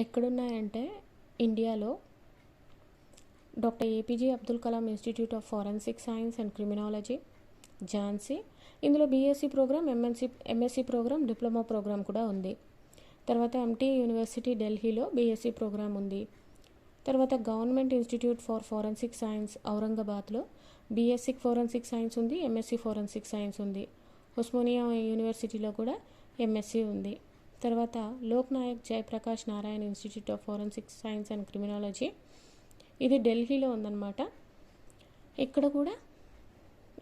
ఎక్కడున్నాయంటే ఇండియాలో doctor APJ Abdul Kalam institute of forensic science and criminology, Jhansi. ఇందులో BSc program, MSc program, diploma program కూడా ఉంది. తర్వాత ఎంటీ యూనివర్సిటీ ఢిల్లీలో బీఎస్సీ ప్రోగ్రామ్ ఉంది. తర్వాత government institute for forensic science ఔరంగాబాద్లో బీఎస్సీ ఫారెన్సిక్ సైన్స్ ఉంది, ఎంఎస్సీ ఫారెన్సిక్ సైన్స్ ఉంది. ఉస్మానియా యూనివర్సిటీలో కూడా ఎంఎస్సీ ఉంది. తర్వాత Lok Nayak Jayaprakash Narayan institute of forensic science and criminology, ఇది ఢిల్లీలో ఉందన్నమాట. ఇక్కడ కూడా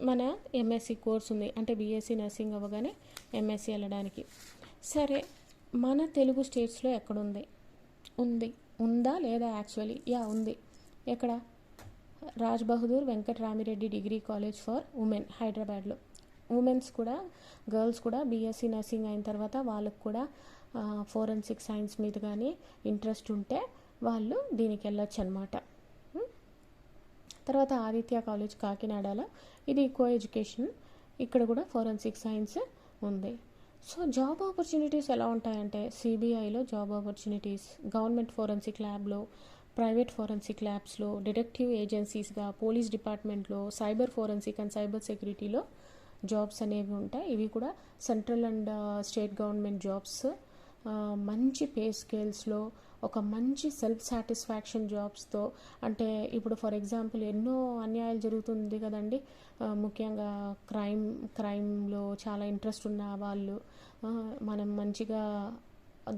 మన ఎంఎస్సి కోర్స్ ఉంది, అంటే బీఎస్సీ నర్సింగ్ అవ్వగానే ఎంఎస్సి వెళ్ళడానికి. సరే, మన తెలుగు స్టేట్స్లో ఎక్కడుంది? ఉందా లేదా? యాక్చువల్లీ ఉంది. ఎక్కడ? Raj Bahadur Venkatarami Reddy degree college for women హైదరాబాద్లో. ఉమెన్స్ కూడా, గర్ల్స్ కూడా బీఎస్సీ నర్సింగ్ అయిన తర్వాత వాళ్ళకు కూడా ఫోరెన్సిక్ సైన్స్ మీద కానీ ఇంట్రెస్ట్ ఉంటే వాళ్ళు దీనికి వెళ్ళొచ్చు అనమాట. తర్వాత ఆదిత్య కాలేజ్ కాకినాడలో, ఇది కో ఎడ్యుకేషన్, ఇక్కడ కూడా ఫోరెన్సిక్ సైన్స్ ఉంది. సో జాబ్ ఆపర్చునిటీస్ ఎలా ఉంటాయంటే, సిబిఐలో జాబ్ ఆపర్చునిటీస్, గవర్నమెంట్ ఫోరెన్సిక్ ల్యాబ్లో, ప్రైవేట్ ఫోరెన్సిక్ ల్యాబ్స్లో, డిటెక్టివ్ ఏజెన్సీస్గా, పోలీస్ డిపార్ట్మెంట్లో, సైబర్ ఫోరెన్సిక్ అండ్ సైబర్ సెక్యూరిటీలో జాబ్స్ అనేవి ఉంటాయి. ఇవి కూడా central and state government jobs. మంచి పే స్కేల్స్లో, ఒక మంచి సెల్ఫ్ సాటిస్ఫాక్షన్ జాబ్స్తో. అంటే ఇప్పుడు ఫర్ ఎగ్జాంపుల్ ఎన్నో అన్యాయాలు జరుగుతుంది కదండి, ముఖ్యంగా క్రైమ్లో చాలా ఇంట్రెస్ట్ ఉన్న వాళ్ళు, మనం మంచిగా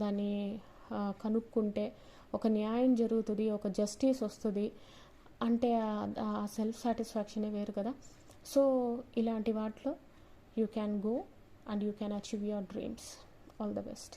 దాన్ని కనుక్కుంటే ఒక న్యాయం జరుగుతుంది, ఒక జస్టిస్ వస్తుంది అంటే ఆ సెల్ఫ్ సాటిస్ఫాక్షనే వేరు కదా. సో ఇలాంటి వాటిలో you can go and you can achieve your dreams. All the best.